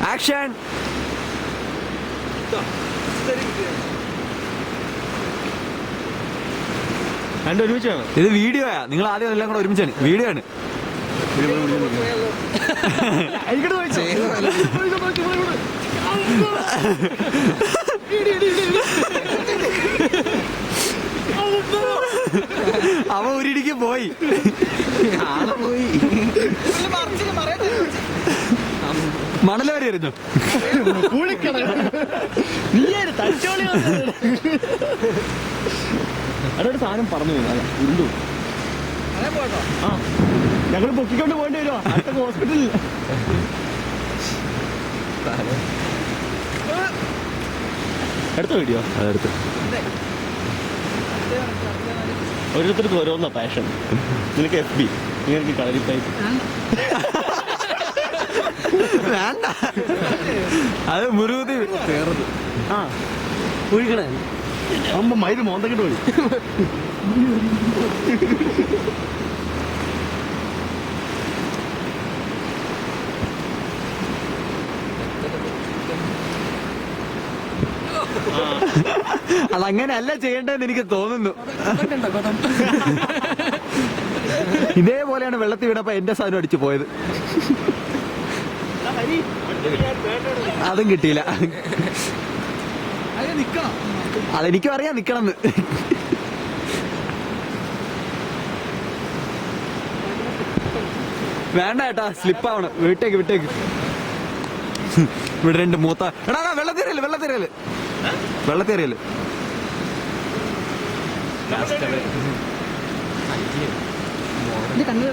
Action. രണ്ടും ഒരുമിച്ചാണ്. ഇത് വീഡിയോയാ. നിങ്ങൾ ആദ്യം എല്ലാം കൂടെ ഒരുമിച്ചാണ്. വീഡിയോ ആണ്. അവ ഒരിടിക്ക് പോയി. മണല് വരെ എറിഞ്ഞു. അതൊരു സാധനം പറഞ്ഞു ഉണ്ടു. ആ ഞങ്ങൾ പൊക്കിക്കൊണ്ട് പോകേണ്ടി വരുമോ അടുത്ത ഹോസ്പിറ്റലിൽ? എടുത്ത വീഡിയോ അതെടുത്ത്. ഓരോരുത്തർക്ക് ഓരോന്ന പാഷൻ. നിനക്ക് FB, നിങ്ങൾക്ക് കളരിപ്പായി. വേണ്ട, അത് മുരുകതി ചേർന്ന്. ആ ഒഴിക്കണേ അമ്മ മയില് മോന്തക്കിട്ട് പോയി. അതങ്ങനെയല്ല ചെയ്യേണ്ടതെന്ന് എനിക്ക് തോന്നുന്നു. ഇതേപോലെയാണ് വെള്ളത്തിൽ വീണപ്പോ എന്റെ സാധനം അടിച്ചു പോയത്. അതും കിട്ടിയില്ല. അതെനിക്കും അറിയാം നിക്കണമെന്ന്. വേണ്ട ഏട്ടാ, സ്ലിപ്പാവണം. വിട്ടേക്ക് വിട്ടേക്ക്. ഇവിടെ രണ്ട് മൂത്ത. എടാ വെള്ളത്തിരല് വെള്ളത്തിരല് വെള്ളത്തിരല്. കണ്ണു